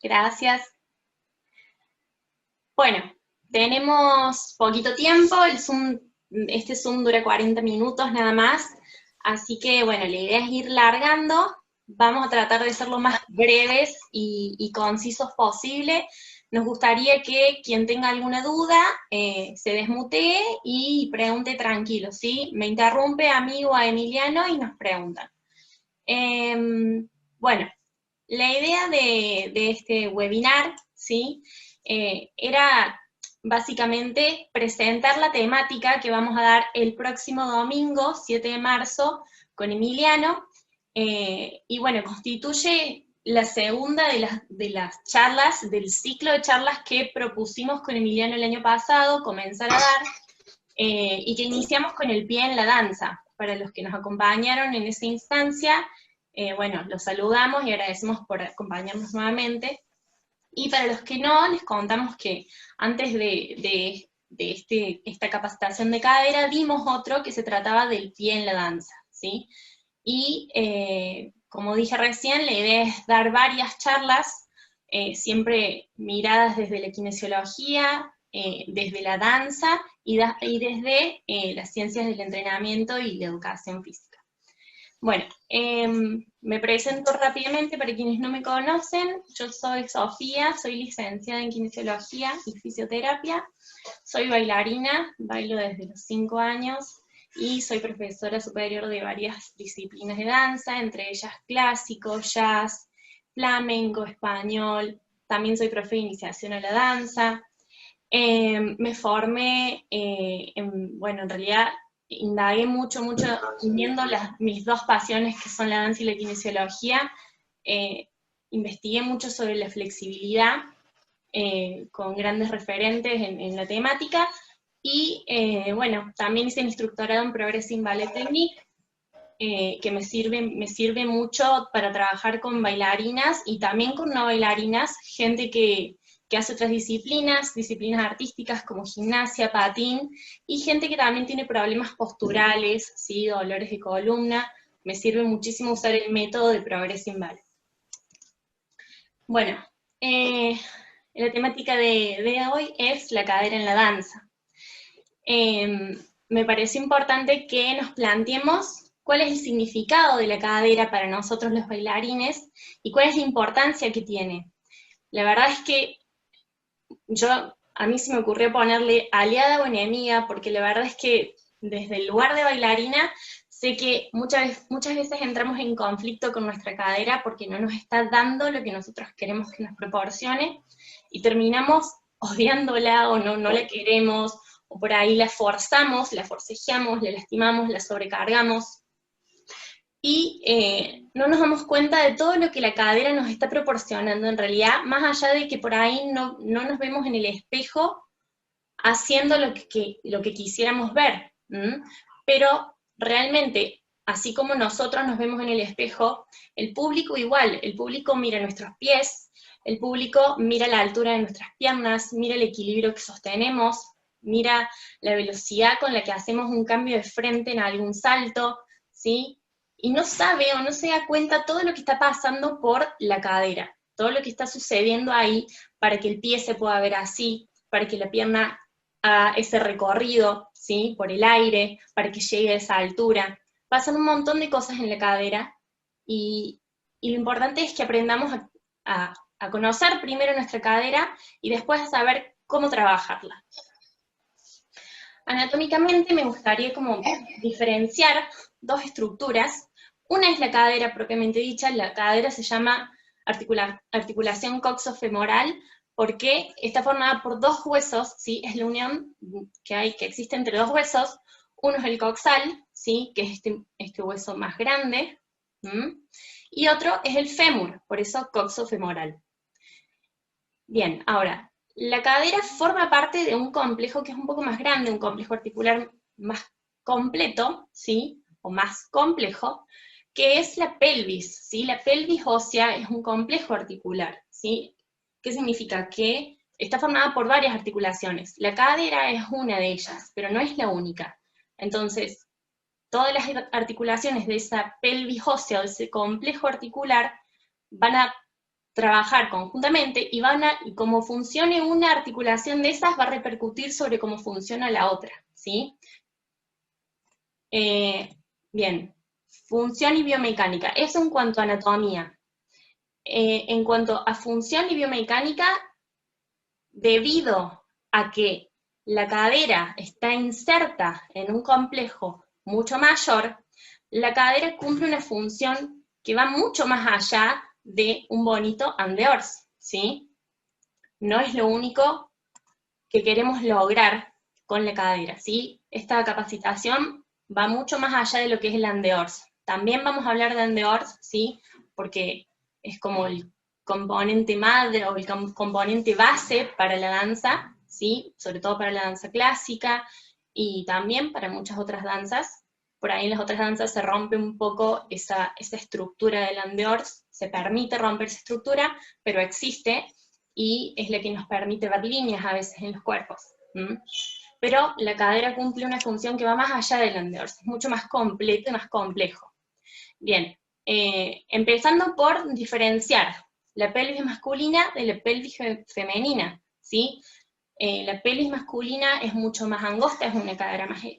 Gracias. Bueno, tenemos poquito tiempo, este Zoom dura 40 minutos nada más, así que bueno, la idea es ir largando, vamos a tratar de ser lo más breves y concisos posible. Nos gustaría que quien tenga alguna duda se desmutee y pregunte tranquilo, ¿sí? Me interrumpe a mí o a Emiliano y nos preguntan. Bueno, la idea de este webinar, ¿sí? Era básicamente presentar la temática que vamos a dar el próximo domingo, 7 de marzo, con Emiliano, y bueno, constituye la segunda de las charlas, del ciclo de charlas que propusimos con Emiliano el año pasado, comenzar a dar, y que iniciamos con el pie en la danza. Para los que nos acompañaron en esa instancia, bueno, los saludamos y agradecemos por acompañarnos nuevamente. Y para los que no, les contamos que antes de esta capacitación de cadera, dimos otro que se trataba del pie en la danza, ¿sí? Y como dije recién, la idea es dar varias charlas, siempre miradas desde la kinesiología, desde la danza y desde las ciencias del entrenamiento y la educación física. Bueno, me presento rápidamente para quienes no me conocen. Yo soy Sofía, soy licenciada en Kinesiología y Fisioterapia. Soy bailarina, bailo desde los 5 años y soy profesora superior de varias disciplinas de danza, entre ellas clásico, jazz, flamenco, español. También soy profe de iniciación a la danza. Me formé, bueno, en realidad indagué mucho, uniendo mis dos pasiones que son la danza y la kinesiología. Investigué mucho sobre la flexibilidad, con grandes referentes en la temática, y bueno, también hice el instructorado en Progressive Ballet Technique, que me sirve mucho para trabajar con bailarinas y también con no bailarinas, gente que hace otras disciplinas artísticas como gimnasia, patín, y gente que también tiene problemas posturales, ¿sí? Dolores de columna. Me sirve muchísimo usar el método de Progressive Ballet. Bueno, la temática de hoy es la cadera en la danza. Me parece importante que nos planteemos cuál es el significado de la cadera para nosotros los bailarines y cuál es la importancia que tiene. La verdad es que a mí se me ocurrió ponerle aliada o enemiga, porque la verdad es que desde el lugar de bailarina sé que muchas veces entramos en conflicto con nuestra cadera porque no nos está dando lo que nosotros queremos que nos proporcione y terminamos odiándola o no la queremos, o por ahí la forzamos, la forcejeamos, la lastimamos, la sobrecargamos, y no nos damos cuenta de todo lo que la cadera nos está proporcionando en realidad, más allá de que por ahí no nos vemos en el espejo haciendo lo que quisiéramos ver. Pero realmente, así como nosotros nos vemos en el espejo, el público igual, el público mira nuestros pies, el público mira la altura de nuestras piernas, mira el equilibrio que sostenemos, mira la velocidad con la que hacemos un cambio de frente en algún salto, ¿sí? Y no sabe o no se da cuenta todo lo que está pasando por la cadera, todo lo que está sucediendo ahí para que el pie se pueda ver así, para que la pierna haga ese recorrido, ¿sí? Por el aire, para que llegue a esa altura. Pasan un montón de cosas en la cadera y lo importante es que aprendamos a conocer primero nuestra cadera y después a saber cómo trabajarla. Anatómicamente me gustaría como diferenciar dos estructuras. Una es la cadera propiamente dicha, la cadera se llama articulación coxofemoral porque está formada por dos huesos, ¿sí? Es la unión que existe entre dos huesos. Uno es el coxal, ¿sí? Que es este hueso más grande, y otro es el fémur, por eso coxofemoral. Bien, ahora, la cadera forma parte de un complejo que es un poco más grande, un complejo articular más completo, ¿sí? O más complejo, que es la pelvis, ¿sí? La pelvis ósea es un complejo articular, ¿sí? ¿Qué significa? Que está formada por varias articulaciones. La cadera es una de ellas, pero no es la única. Entonces, todas las articulaciones de esa pelvis ósea, de ese complejo articular, van a trabajar conjuntamente y y como funcione una articulación de esas va a repercutir sobre cómo funciona la otra, ¿sí? Bien, función y biomecánica, eso en cuanto a anatomía. En cuanto a función y biomecánica, debido a que la cadera está inserta en un complejo mucho mayor, la cadera cumple una función que va mucho más allá de un bonito andeors, ¿sí? No es lo único que queremos lograr con la cadera, ¿sí? Esta capacitación va mucho más allá de lo que es el andeors. También vamos a hablar de andeors, ¿sí? Porque es como el componente madre o el componente base para la danza, ¿sí? Sobre todo para la danza clásica y también para muchas otras danzas. Por ahí en las otras danzas se rompe un poco esa estructura del andeors, se permite romper esa estructura, pero existe y es la que nos permite ver líneas a veces en los cuerpos. Pero la cadera cumple una función que va más allá del andeors, es mucho más completo y más complejo. Bien, empezando por diferenciar la pelvis masculina de la pelvis femenina, ¿sí? La pelvis masculina es mucho más angosta, es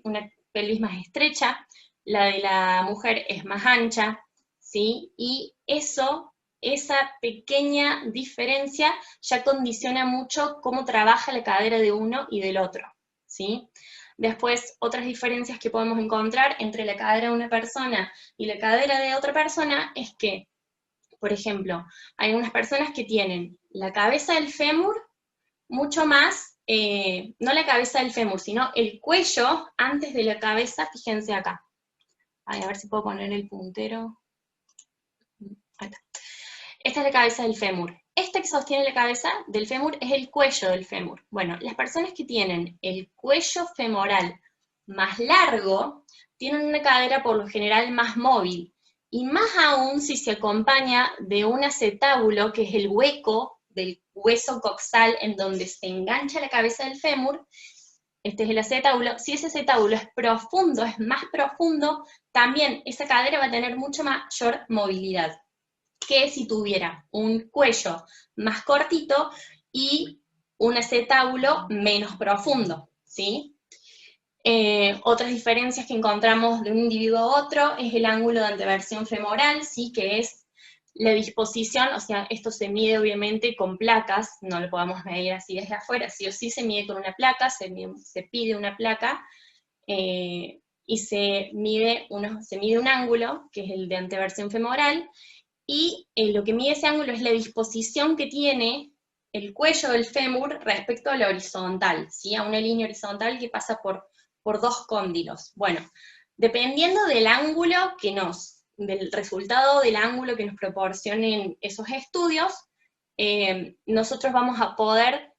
una pelvis más estrecha, la de la mujer es más ancha, ¿sí? Y esa pequeña diferencia ya condiciona mucho cómo trabaja la cadera de uno y del otro, ¿sí? Después, otras diferencias que podemos encontrar entre la cadera de una persona y la cadera de otra persona es que, por ejemplo, hay unas personas que tienen la cabeza del fémur mucho más, no la cabeza del fémur, sino el cuello antes de la cabeza, fíjense acá. Ay, a ver si puedo poner el puntero. Ahí está. Esta es la cabeza del fémur. Esta que sostiene la cabeza del fémur es el cuello del fémur. Bueno, las personas que tienen el cuello femoral más largo tienen una cadera por lo general más móvil, y más aún si se acompaña de un acetábulo, que es el hueco del hueso coxal en donde se engancha la cabeza del fémur. Este es el acetábulo. Si ese acetábulo es profundo, es más profundo, también esa cadera va a tener mucho mayor movilidad que si tuviera un cuello más cortito y un acetábulo menos profundo, ¿sí? Otras diferencias que encontramos de un individuo a otro es el ángulo de anteversión femoral, ¿sí? Que es la disposición, o sea, esto se mide obviamente con placas, no lo podemos medir así desde afuera, sí o sí se mide con una placa, se pide una placa, y se mide un ángulo, que es el de anteversión femoral, y lo que mide ese ángulo es la disposición que tiene el cuello del fémur respecto a la horizontal, ¿sí? A una línea horizontal que pasa por dos cóndilos. Bueno, dependiendo del del resultado del ángulo que nos proporcionen esos estudios, nosotros vamos a poder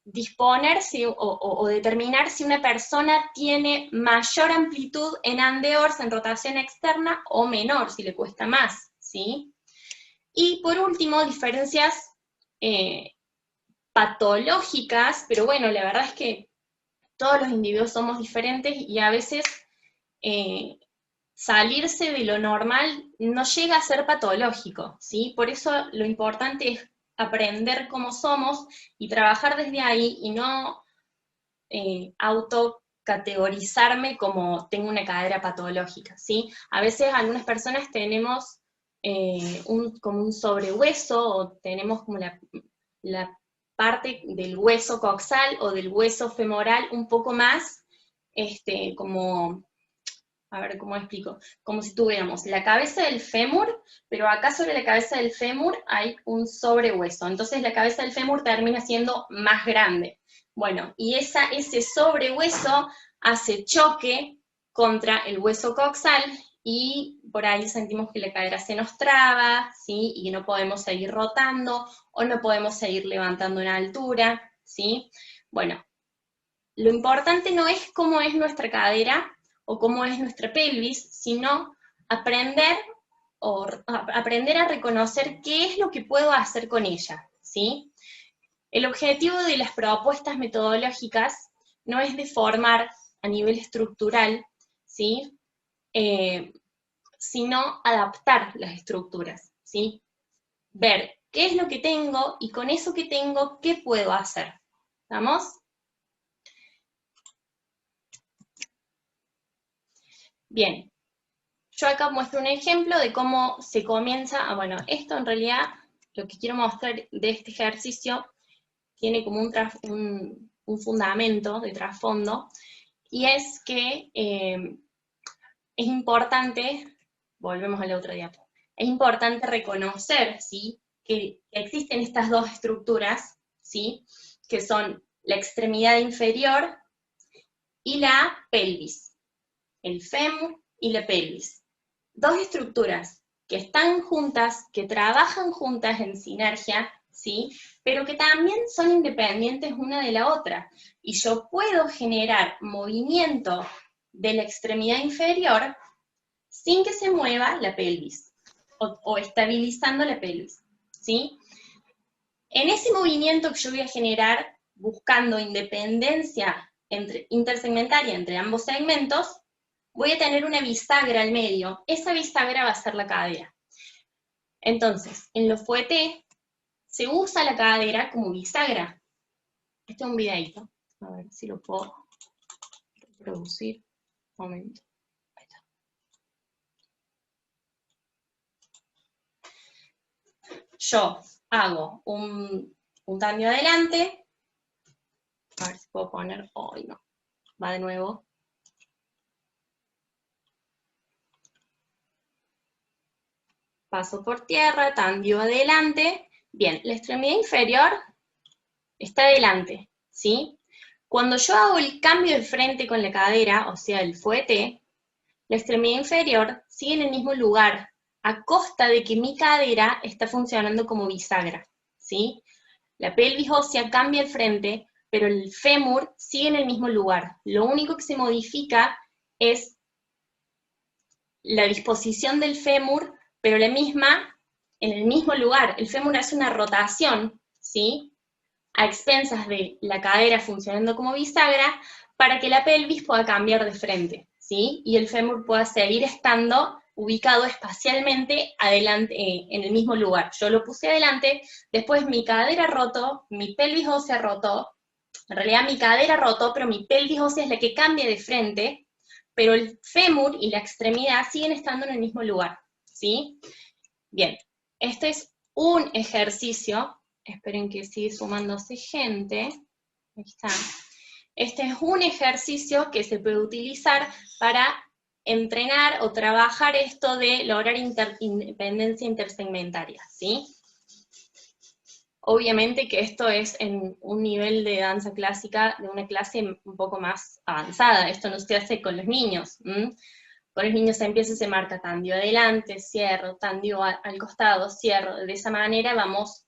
disponer o determinar si una persona tiene mayor amplitud en andeors, en rotación externa, o menor, si le cuesta más, ¿sí? Y por último, diferencias patológicas, pero bueno, la verdad es que todos los individuos somos diferentes y a veces salirse de lo normal no llega a ser patológico, ¿sí? Por eso lo importante es aprender cómo somos y trabajar desde ahí y no autocategorizarme como tengo una cadera patológica, ¿sí? A veces algunas personas tenemos como un sobrehueso, o tenemos como la parte del hueso coxal o del hueso femoral un poco más, como, a ver cómo explico, como si tuviéramos la cabeza del fémur, pero acá sobre la cabeza del fémur hay un sobrehueso, entonces la cabeza del fémur termina siendo más grande. Bueno, y ese sobrehueso hace choque contra el hueso coxal, y por ahí sentimos que la cadera se nos traba, ¿sí? Y no podemos seguir rotando, o no podemos seguir levantando en altura, ¿sí? Bueno, lo importante no es cómo es nuestra cadera o cómo es nuestra pelvis, sino aprender a reconocer qué es lo que puedo hacer con ella, ¿sí? El objetivo de las propuestas metodológicas no es deformar a nivel estructural, ¿sí? Sino adaptar las estructuras, ¿sí? Ver qué es lo que tengo y con eso que tengo, ¿qué puedo hacer? ¿Vamos? Bien, yo acá muestro un ejemplo de cómo se comienza, bueno, esto en realidad, lo que quiero mostrar de este ejercicio, tiene como un fundamento de trasfondo, y es que es importante, volvemos al otro diapo, es importante reconocer, ¿sí?, que existen estas dos estructuras, ¿sí?, que son la extremidad inferior y la pelvis, el fémur y la pelvis. Dos estructuras que están juntas, que trabajan juntas en sinergia, ¿sí?, pero que también son independientes una de la otra. Y yo puedo generar movimiento de la extremidad inferior sin que se mueva la pelvis, o estabilizando la pelvis, ¿sí? En ese movimiento que yo voy a generar, buscando independencia intersegmentaria entre ambos segmentos, voy a tener una bisagra al medio. Esa bisagra va a ser la cadera. Entonces, en los fouettés se usa la cadera como bisagra. Este es un videito. A ver si lo puedo reproducir. Un momento. Ahí está. Yo hago un cambio adelante. A ver si puedo poner... Ay, no. Va de nuevo. Paso por tierra, cambio adelante. Bien, la extremidad inferior está adelante, ¿sí? Cuando yo hago el cambio de frente con la cadera, o sea, el fouetté, la extremidad inferior sigue en el mismo lugar, a costa de que mi cadera está funcionando como bisagra, ¿sí? La pelvis ósea cambia el frente, pero el fémur sigue en el mismo lugar. Lo único que se modifica es la disposición del fémur, pero la misma, en el mismo lugar. El fémur hace una rotación, ¿sí?, a expensas de la cadera funcionando como bisagra, para que la pelvis pueda cambiar de frente, ¿sí?, y el fémur pueda seguir estando ubicado espacialmente adelante, en el mismo lugar. Yo lo puse adelante, después mi cadera rotó, mi pelvis ósea rotó, en realidad mi cadera rotó, pero mi pelvis ósea es la que cambia de frente, pero el fémur y la extremidad siguen estando en el mismo lugar, ¿sí? Bien, este es un ejercicio, esperen que sigue sumándose gente, ahí está. Este es un ejercicio que se puede utilizar para entrenar o trabajar esto de lograr independencia intersegmentaria, ¿sí? Obviamente que esto es en un nivel de danza clásica, de una clase un poco más avanzada, esto no se hace con los niños. Con los niños se empieza y se marca tandio adelante, cierro, tandio al costado, cierro. De esa manera vamos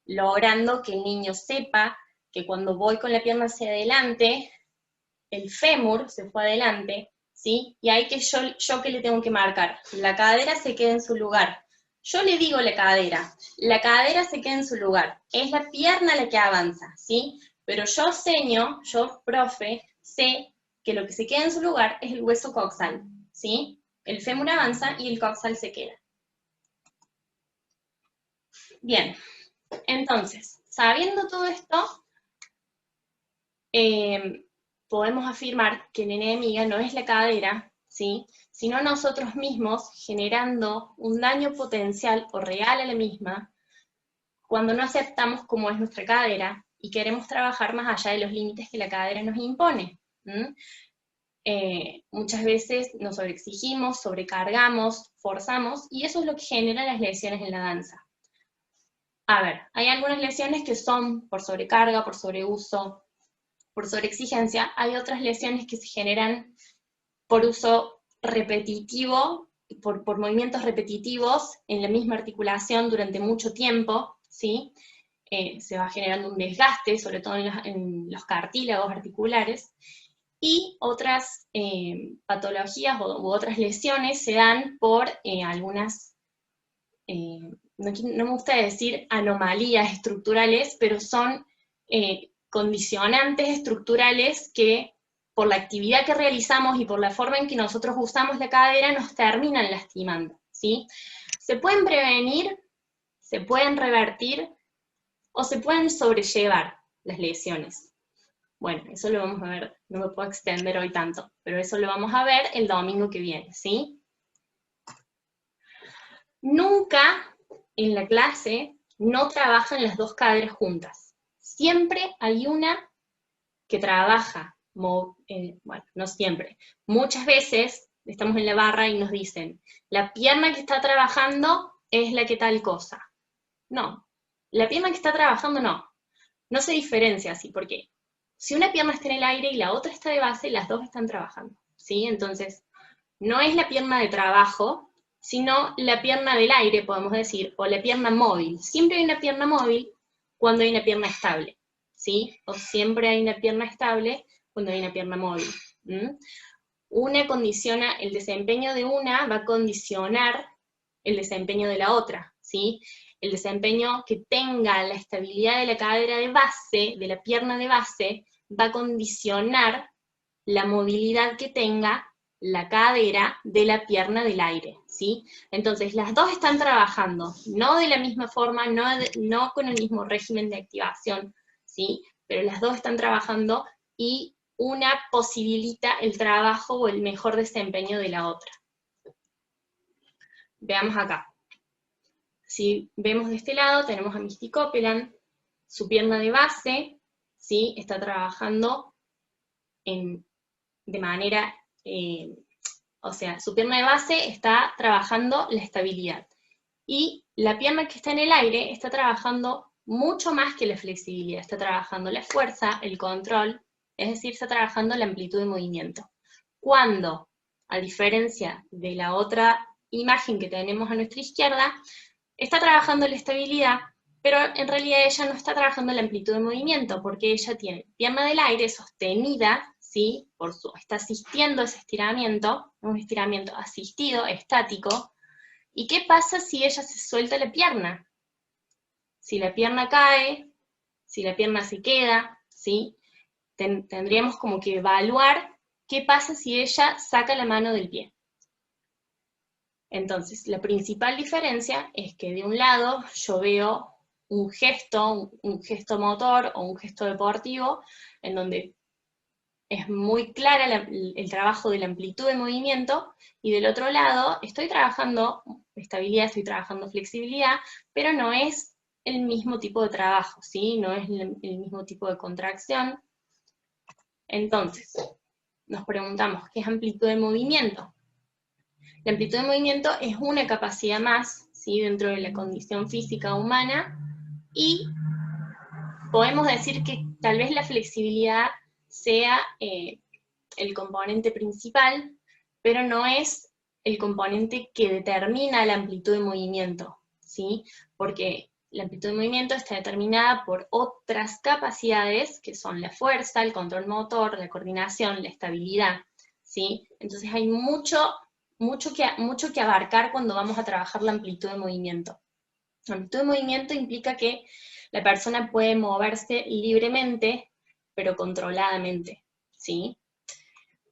logrando que el niño sepa que cuando voy con la pierna hacia adelante, el fémur se fue adelante, ¿sí? Y hay que yo que le tengo que marcar, la cadera se queda en su lugar. Yo le digo la cadera se queda en su lugar, es la pierna la que avanza, ¿sí? Pero yo seño, yo, profe, sé que lo que se queda en su lugar es el hueso coxal, ¿sí? El fémur avanza y el coxal se queda. Bien, entonces, sabiendo todo esto, podemos afirmar que la enemiga no es la cadera, ¿sí?, sino nosotros mismos generando un daño potencial o real a la misma cuando no aceptamos cómo es nuestra cadera y queremos trabajar más allá de los límites que la cadera nos impone. Muchas veces nos sobreexigimos, sobrecargamos, forzamos, y eso es lo que genera las lesiones en la danza. A ver, hay algunas lesiones que son por sobrecarga, por sobreuso, por sobreexigencia. Hay otras lesiones que se generan por uso repetitivo, por movimientos repetitivos en la misma articulación durante mucho tiempo, ¿sí? Se va generando un desgaste, sobre todo en los cartílagos articulares, y otras patologías u otras lesiones se dan por algunas, no me gusta decir anomalías estructurales, pero son condicionantes estructurales que por la actividad que realizamos y por la forma en que nosotros usamos la cadera nos terminan lastimando, ¿sí? ¿Se pueden prevenir? se pueden revertir o se pueden sobrellevar las lesiones. Bueno, eso lo vamos a ver, no me puedo extender hoy tanto, pero eso lo vamos a ver el domingo que viene, ¿sí? Nunca en la clase no trabajan las dos caderas juntas. Siempre hay una que trabaja, bueno, no siempre, muchas veces estamos en la barra y nos dicen, la pierna que está trabajando es la que tal cosa. No, la pierna que está trabajando no se diferencia así, porque si una pierna está en el aire y la otra está de base, las dos están trabajando, ¿sí? Entonces, no es la pierna de trabajo, sino la pierna del aire, podemos decir, o la pierna móvil. Siempre hay una pierna móvil cuando hay una pierna estable, ¿sí? O siempre hay una pierna estable cuando hay una pierna móvil. Una condiciona, el desempeño de una va a condicionar el desempeño de la otra, ¿sí? El desempeño que tenga la estabilidad de la cadera de base, de la pierna de base, va a condicionar la movilidad que tenga la cadera de la pierna del aire, ¿sí? Entonces, las dos están trabajando, no de la misma forma, no con el mismo régimen de activación, ¿sí? Pero las dos están trabajando y una posibilita el trabajo o el mejor desempeño de la otra. Veamos acá. Si vemos de este lado, tenemos a Misty Copeland, su pierna de base, ¿sí? Está trabajando de manera, o sea, su pierna de base está trabajando la estabilidad. Y la pierna que está en el aire está trabajando mucho más que la flexibilidad, está trabajando la fuerza, el control, es decir, está trabajando la amplitud de movimiento. Cuando, a diferencia de la otra imagen que tenemos a nuestra izquierda, está trabajando la estabilidad, pero en realidad ella no está trabajando la amplitud de movimiento, porque ella tiene pierna del aire sostenida, ¿sí? Está asistiendo a ese estiramiento, un estiramiento asistido, estático. ¿Y qué pasa si ella se suelta la pierna? Si la pierna cae, si la pierna se queda, ¿sí? Tendríamos como que evaluar qué pasa si ella saca la mano del pie. Entonces, la principal diferencia es que de un lado yo veo un gesto motor o un gesto deportivo, en donde es muy clara el trabajo de la amplitud de movimiento, y del otro lado estoy trabajando estabilidad, estoy trabajando flexibilidad, pero no es el mismo tipo de trabajo, ¿sí? No es el mismo tipo de contracción. Entonces, nos preguntamos, ¿qué es amplitud de movimiento? La amplitud de movimiento es una capacidad más, ¿sí? Dentro de la condición física humana, y podemos decir que tal vez la flexibilidad sea el componente principal, pero no es el componente que determina la amplitud de movimiento, ¿sí? Porque la amplitud de movimiento está determinada por otras capacidades, que son la fuerza, el control motor, la coordinación, la estabilidad, ¿sí? Entonces hay mucho que abarcar cuando vamos a trabajar la amplitud de movimiento. La amplitud de movimiento implica que la persona puede moverse libremente, pero controladamente, ¿sí?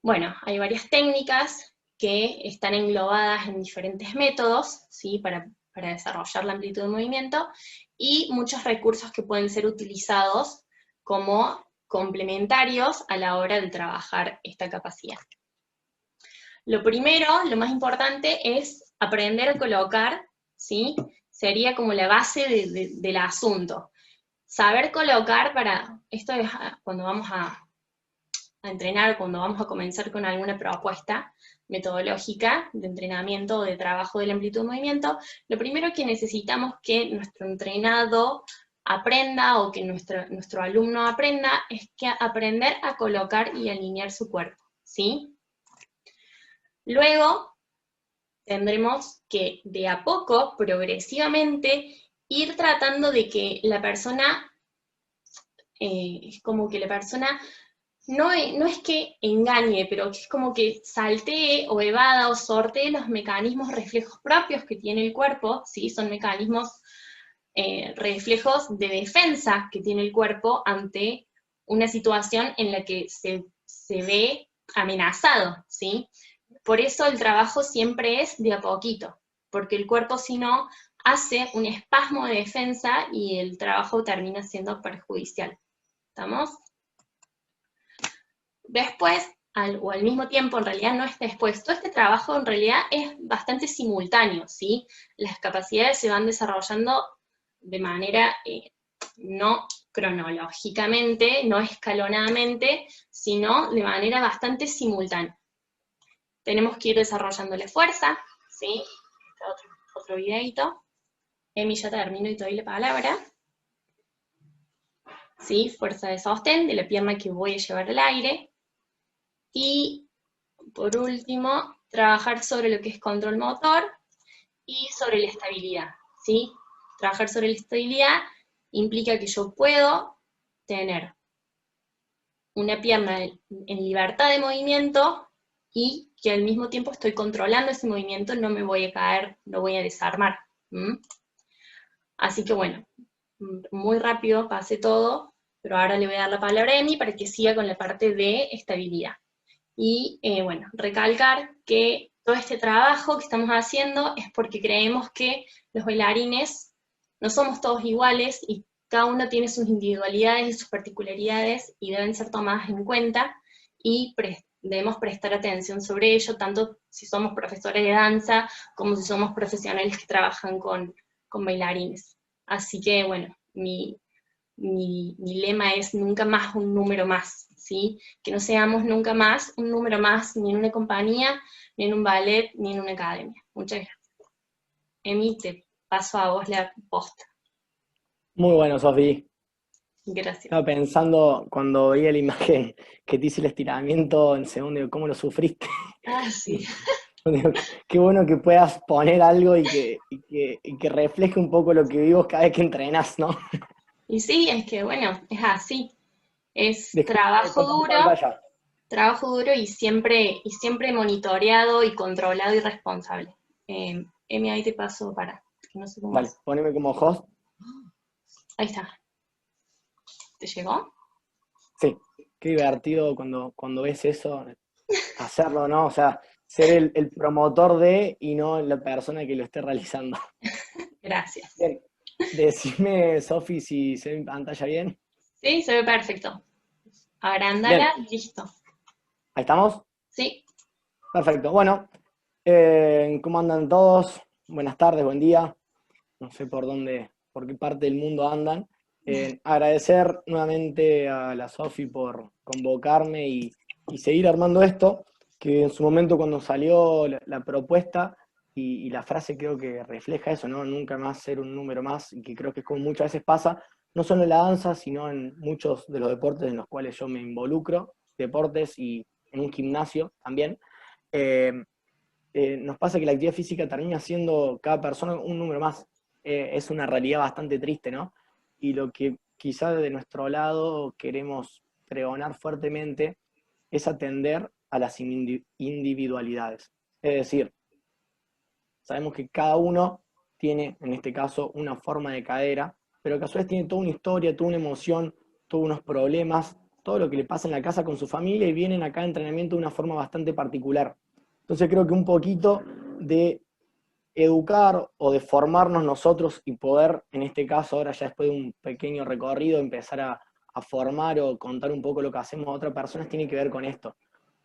Bueno, hay varias técnicas que están englobadas en diferentes métodos, ¿sí? Para desarrollar la amplitud de movimiento, y muchos recursos que pueden ser utilizados como complementarios a la hora de trabajar esta capacidad. Lo primero, lo más importante, es aprender a colocar, ¿sí? Sería como la base del asunto. Saber colocar esto es cuando vamos a entrenar, cuando vamos a comenzar con alguna propuesta metodológica de entrenamiento o de trabajo de la amplitud de movimiento, lo primero que necesitamos que nuestro entrenado aprenda, o que nuestro alumno aprenda, es que aprender a colocar y alinear su cuerpo, ¿sí? Luego tendremos que de a poco, progresivamente, ir tratando de que la persona, es como que la persona no es que engañe, pero es como que saltee o evada o sortee los mecanismos reflejos propios que tiene el cuerpo, ¿sí? Son mecanismos reflejos de defensa que tiene el cuerpo ante una situación en la que se ve amenazado, ¿sí? Por eso el trabajo siempre es de a poquito, porque el cuerpo si no hace un espasmo de defensa y el trabajo termina siendo perjudicial. ¿Estamos? Después, o al mismo tiempo, en realidad no es después, todo este trabajo en realidad es bastante simultáneo, ¿sí? Las capacidades se van desarrollando de manera no cronológicamente, no escalonadamente, sino de manera bastante simultánea. Tenemos que ir desarrollándole fuerza, ¿sí? Otro videito. Emi, ya termino y te doy la palabra. ¿Sí? Fuerza de sostén de la pierna que voy a llevar al aire. Y, por último, trabajar sobre lo que es control motor y sobre la estabilidad, ¿sí? Trabajar sobre la estabilidad implica que yo puedo tener una pierna en libertad de movimiento y que al mismo tiempo estoy controlando ese movimiento, no me voy a caer, no voy a desarmar. Así que bueno, muy rápido pasé todo, pero ahora le voy a dar la palabra a Emi para que siga con la parte de estabilidad. Y bueno, recalcar que todo este trabajo que estamos haciendo es porque creemos que los bailarines no somos todos iguales y cada uno tiene sus individualidades y sus particularidades y deben ser tomadas en cuenta y debemos prestar atención sobre ello, tanto si somos profesores de danza como si somos profesionales que trabajan con bailarines. Así que bueno, mi lema es nunca más un número más, ¿sí? Que no seamos nunca más un número más ni en una compañía, ni en un ballet, ni en una academia. Muchas gracias. Emi, te paso a vos la posta. Muy bueno, Sofi. Gracias. Estaba pensando cuando veía la imagen que te hice el estiramiento en segundo, digo, ¿cómo lo sufriste? Ah, sí. Digo, qué bueno que puedas poner algo y que refleje un poco lo que vivimos cada vez que entrenás, ¿no? Y sí, es que bueno, es así. Es Déjame compartir pantalla. trabajo duro y siempre monitoreado y controlado y responsable. Emi, ahí te paso para, que no sé cómo Dale, hacer. poneme como host. Ahí está. ¿Te llegó? Sí, qué divertido cuando ves eso, hacerlo, ¿no? O sea, ser el promotor de y no la persona que lo esté realizando. Gracias. Bien, decime, Sofi, si se ve en pantalla bien. Sí, se ve perfecto. Bien, Agrándala, listo. ahí estamos. Sí, Perfecto. Bueno, ¿cómo andan todos? Buenas tardes, buen día. No sé por qué parte del mundo andan. Agradecer nuevamente a la Sofi por convocarme y seguir armando esto, que en su momento cuando salió la propuesta y la frase creo que refleja eso, ¿no? Nunca más ser un número más, y que creo que es como muchas veces pasa, no solo en la danza, sino en muchos de los deportes en los cuales yo me involucro, deportes y en un gimnasio también. Eh, Nos pasa que la actividad física termina siendo cada persona un número más. Es una realidad bastante triste, ¿no? Y lo que quizás de nuestro lado queremos pregonar fuertemente es atender a las individualidades. Es decir, sabemos que cada uno tiene, en este caso, una forma de cadera, pero que a su vez tiene toda una historia, toda una emoción, todos unos problemas, todo lo que le pasa en la casa con su familia y vienen acá a entrenamiento de una forma bastante particular. Entonces creo que un poquito de educar o de formarnos nosotros y poder, en este caso, ahora ya después de un pequeño recorrido, empezar a formar o contar un poco lo que hacemos a otras personas, tiene que ver con esto,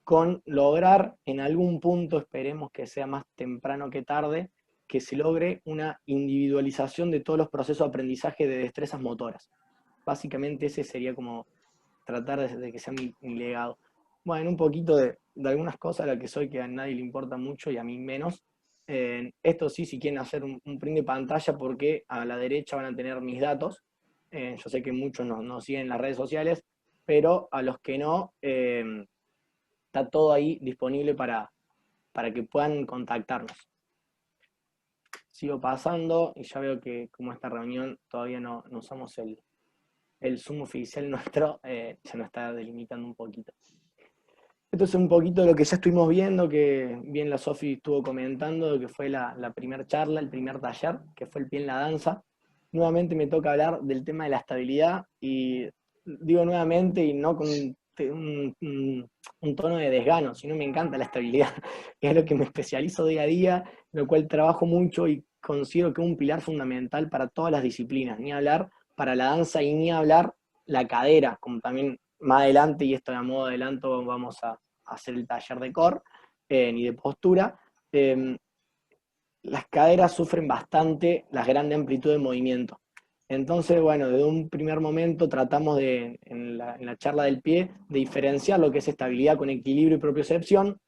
con lograr en algún punto, esperemos que sea más temprano que tarde, que se logre una individualización de todos los procesos de aprendizaje de destrezas motoras. Básicamente ese sería como tratar de que sea mi legado. Bueno, un poquito de algunas cosas a las que soy que a nadie le importa mucho y a mí menos. Esto sí, si quieren hacer un print de pantalla, porque a la derecha van a tener mis datos. Yo sé que muchos no siguen en las redes sociales, pero a los que no, está todo ahí disponible para que puedan contactarnos. Sigo pasando y ya veo que como esta reunión todavía no usamos el Zoom oficial nuestro, se nos está delimitando un poquito. Esto es un poquito de lo que ya estuvimos viendo, que bien la Sofi estuvo comentando, que fue la primera charla, el primer taller, que fue el pie en la danza. Nuevamente me toca hablar del tema de la estabilidad y digo nuevamente y no con un tono de desgano, sino me encanta la estabilidad, que es lo que me especializo día a día, lo cual trabajo mucho y considero que es un pilar fundamental para todas las disciplinas, ni hablar para la danza y ni hablar la cadera, como también más adelante, y esto a modo de adelanto, vamos a hacer el taller de core y de postura. Las caderas sufren bastante la gran amplitud de movimiento. Entonces, bueno, desde un primer momento tratamos de, en la charla del pie, de diferenciar lo que es estabilidad con equilibrio y propiocepción,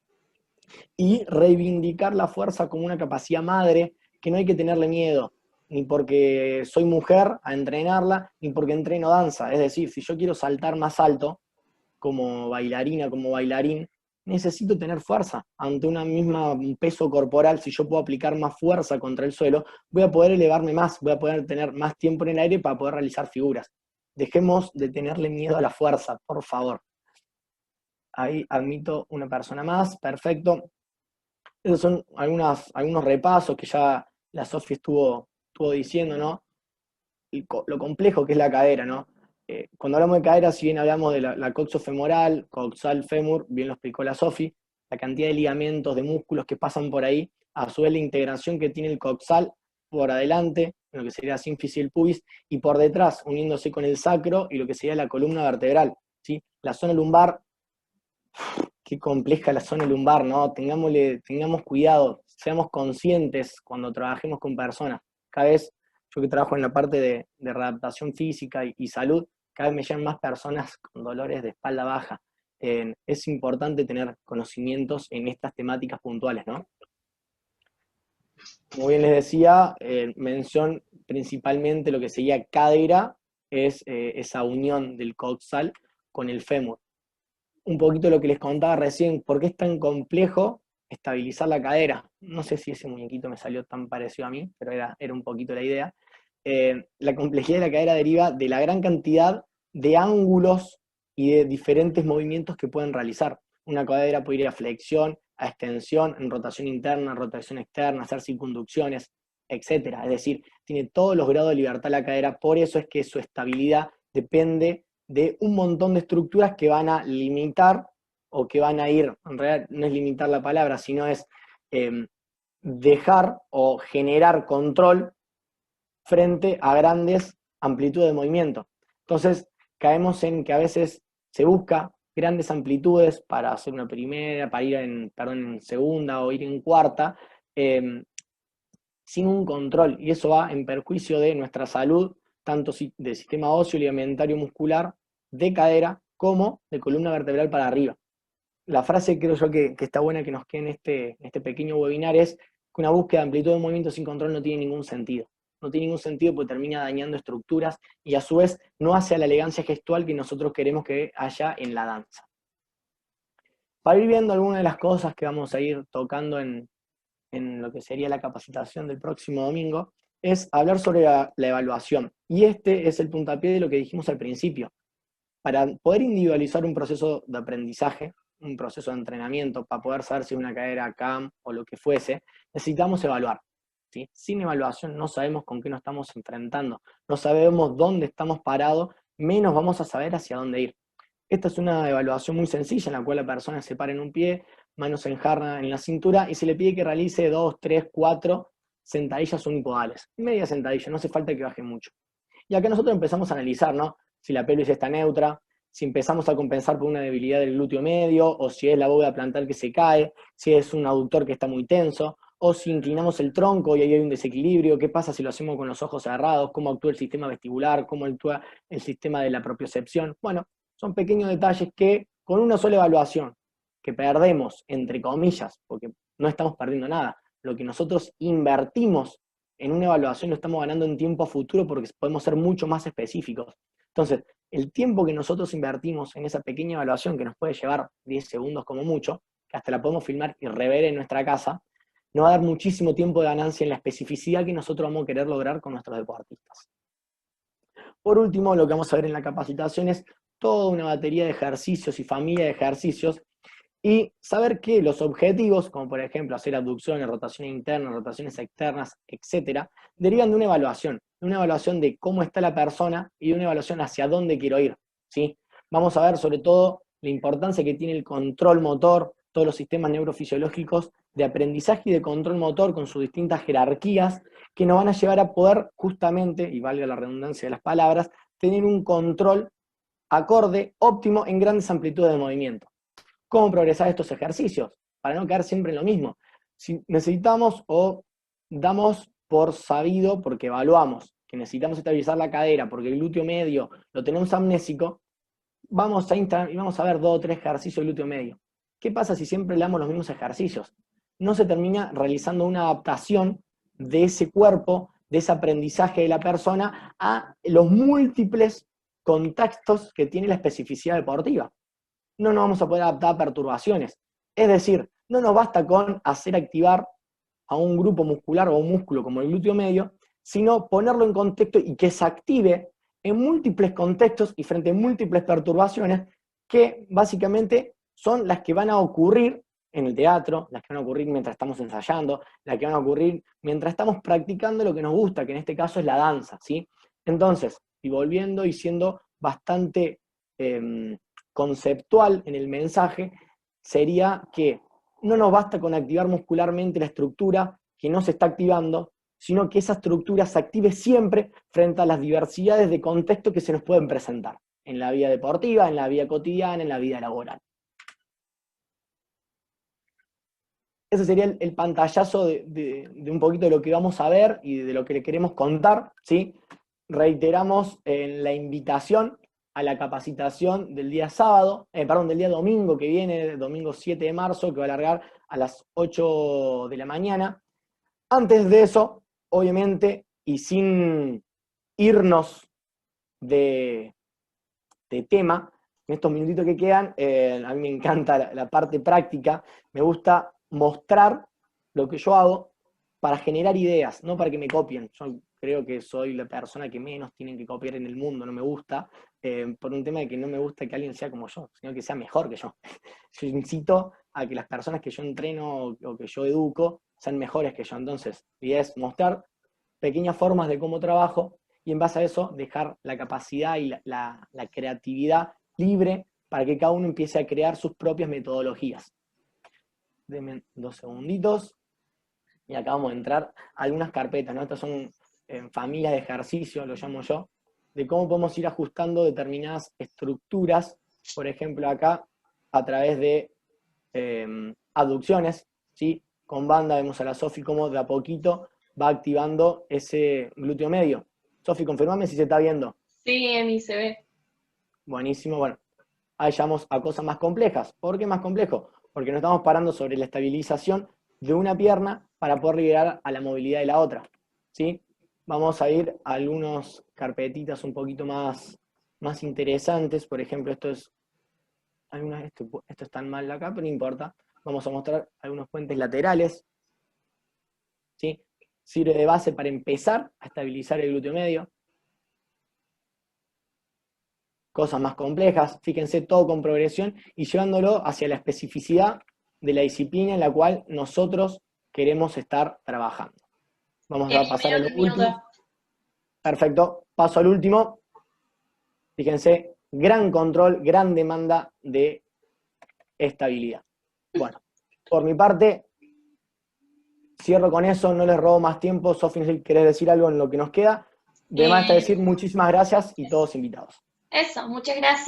y reivindicar la fuerza como una capacidad madre que no hay que tenerle miedo, ni porque soy mujer a entrenarla, ni porque entreno danza. Es decir, si yo quiero saltar más alto, como bailarina, como bailarín, necesito tener fuerza. Ante una misma peso corporal, si yo puedo aplicar más fuerza contra el suelo, voy a poder elevarme más, voy a poder tener más tiempo en el aire para poder realizar figuras. Dejemos de tenerle miedo a la fuerza, por favor. Ahí admito una persona más, perfecto. Esos son algunos repasos que ya la Sofi estuvo diciendo, ¿no? Lo complejo que es la cadera, ¿no? Cuando hablamos de cadera, si bien hablamos de la coxofemoral, coxal fémur, bien lo explicó la Sofi, la cantidad de ligamentos, de músculos que pasan por ahí, a su vez la integración que tiene el coxal por adelante, en lo que sería la sínfisis y el pubis, y por detrás, uniéndose con el sacro y lo que sería la columna vertebral, ¿sí? La zona lumbar, qué compleja la zona lumbar, ¿no? Tengamos cuidado, seamos conscientes cuando trabajemos con personas. Cada vez, yo que trabajo en la parte de readaptación física y salud, cada vez me llegan más personas con dolores de espalda baja. Es importante tener conocimientos en estas temáticas puntuales, ¿no? Como bien les decía, mención principalmente lo que sería cadera, es esa unión del coxal con el fémur. Un poquito lo que les contaba recién, ¿por qué es tan complejo estabilizar la cadera? No sé si ese muñequito me salió tan parecido a mí, pero era un poquito la idea. La complejidad de la cadera deriva de la gran cantidad de ángulos y de diferentes movimientos que pueden realizar. Una cadera puede ir a flexión, a extensión, en rotación interna, en rotación externa, hacer circunducciones, etcétera. Es decir, tiene todos los grados de libertad la cadera, por eso es que su estabilidad depende de un montón de estructuras que van a limitar o que van a ir, en realidad no es limitar la palabra, sino es dejar o generar control frente a grandes amplitudes de movimiento. Entonces, caemos en que a veces se busca grandes amplitudes para hacer una primera, para ir en segunda o ir en cuarta, sin un control, y eso va en perjuicio de nuestra salud, tanto del sistema óseo, ligamentario, muscular, de cadera, como de columna vertebral para arriba. La frase creo yo que está buena que nos quede en este pequeño webinar es que una búsqueda de amplitud de movimiento sin control no tiene ningún sentido. No tiene ningún sentido porque termina dañando estructuras y a su vez no hace a la elegancia gestual que nosotros queremos que haya en la danza. Para ir viendo algunas de las cosas que vamos a ir tocando en lo que sería la capacitación del próximo domingo, es hablar sobre la evaluación. Y este es el puntapié de lo que dijimos al principio. Para poder individualizar un proceso de aprendizaje, un proceso de entrenamiento, para poder saber si es una cadera CAM o lo que fuese, necesitamos evaluar. ¿Sí? Sin evaluación no sabemos con qué nos estamos enfrentando, no sabemos dónde estamos parados, menos vamos a saber hacia dónde ir. Esta es una evaluación muy sencilla en la cual la persona se para en un pie, manos en jarra en la cintura y se le pide que realice 2, 3, 4 sentadillas unipodales. Media sentadilla, no hace falta que baje mucho. Y acá nosotros empezamos a analizar, ¿no? Si la pelvis está neutra, si empezamos a compensar por una debilidad del glúteo medio, o si es la bóveda plantar que se cae, si es un aductor que está muy tenso, o si inclinamos el tronco y ahí hay un desequilibrio, qué pasa si lo hacemos con los ojos cerrados, cómo actúa el sistema vestibular, cómo actúa el sistema de la propiocepción. Bueno, son pequeños detalles que con una sola evaluación, que perdemos, entre comillas, porque no estamos perdiendo nada, lo que nosotros invertimos en una evaluación lo estamos ganando en tiempo a futuro porque podemos ser mucho más específicos. Entonces, el tiempo que nosotros invertimos en esa pequeña evaluación, que nos puede llevar 10 segundos como mucho, que hasta la podemos filmar y rever en nuestra casa, nos va a dar muchísimo tiempo de ganancia en la especificidad que nosotros vamos a querer lograr con nuestros deportistas. Por último, lo que vamos a ver en la capacitación es toda una batería de ejercicios y familia de ejercicios, y saber que los objetivos, como por ejemplo hacer abducciones, rotaciones internas, rotaciones externas, etcétera, derivan de una evaluación de cómo está la persona y de una evaluación hacia dónde quiero ir, ¿sí? Vamos a ver sobre todo la importancia que tiene el control motor, todos los sistemas neurofisiológicos de aprendizaje y de control motor con sus distintas jerarquías que nos van a llevar a poder justamente, y valga la redundancia de las palabras, tener un control acorde, óptimo en grandes amplitudes de movimiento. ¿Cómo progresar estos ejercicios? Para no caer siempre en lo mismo. Si necesitamos o damos por sabido, porque evaluamos que necesitamos estabilizar la cadera, porque el glúteo medio lo tenemos amnésico, vamos a instalar y vamos a ver 2 o 3 ejercicios de glúteo medio. ¿Qué pasa si siempre le damos los mismos ejercicios? No se termina realizando una adaptación de ese cuerpo, de ese aprendizaje de la persona a los múltiples contextos que tiene la especificidad deportiva. No nos vamos a poder adaptar a perturbaciones. Es decir, no nos basta con hacer activar a un grupo muscular o un músculo como el glúteo medio, sino ponerlo en contexto y que se active en múltiples contextos y frente a múltiples perturbaciones que básicamente son las que van a ocurrir en el teatro, las que van a ocurrir mientras estamos ensayando, las que van a ocurrir mientras estamos practicando lo que nos gusta, que en este caso es la danza, ¿sí? Entonces, y volviendo y siendo bastante conceptual en el mensaje, sería que no nos basta con activar muscularmente la estructura que no se está activando, sino que esa estructura se active siempre frente a las diversidades de contexto que se nos pueden presentar, en la vida deportiva, en la vida cotidiana, en la vida laboral. Ese sería el pantallazo de un poquito de lo que vamos a ver y de lo que le queremos contar, ¿sí? Reiteramos en la invitación a la capacitación del día del día domingo que viene, domingo 7 de marzo, que va a alargar a las 8 de la mañana. Antes de eso, obviamente, y sin irnos de tema, en estos minutitos que quedan, a mí me encanta la parte práctica, me gusta mostrar lo que yo hago para generar ideas, no para que me copien. Yo creo que soy la persona que menos tienen que copiar en el mundo, no me gusta, por un tema de que no me gusta que alguien sea como yo, sino que sea mejor que yo. Yo incito a que las personas que yo entreno o que yo educo sean mejores que yo. Entonces, la idea es mostrar pequeñas formas de cómo trabajo y en base a eso dejar la capacidad y la creatividad libre para que cada uno empiece a crear sus propias metodologías. Denme 2 segunditos. Y acá vamos a entrar a algunas carpetas, ¿no? Estas son familias de ejercicio, lo llamo yo, de cómo podemos ir ajustando determinadas estructuras, por ejemplo acá, a través de aducciones, ¿sí? Con banda vemos a la Sofi cómo de a poquito va activando ese glúteo medio. Sofi, confirmame si se está viendo. Sí, Emi, se ve. Buenísimo, bueno. Ahí llegamos a cosas más complejas. ¿Por qué más complejo? Porque nos estamos parando sobre la estabilización de una pierna para poder liberar a la movilidad de la otra, ¿sí? Vamos a ir a algunas carpetitas un poquito más interesantes. Por ejemplo, esto está mal acá, pero no importa. Vamos a mostrar algunos puentes laterales, ¿sí? Sirve de base para empezar a estabilizar el glúteo medio. Cosas más complejas, fíjense, todo con progresión y llevándolo hacia la especificidad de la disciplina en la cual nosotros queremos estar trabajando. Vamos a pasar al último. Perfecto, paso al último. Fíjense, gran control, gran demanda de estabilidad. Bueno, por mi parte, cierro con eso, no les robo más tiempo. Sofi, si querés decir algo en lo que nos queda. De más está decir muchísimas gracias y todos invitados. Eso, muchas gracias.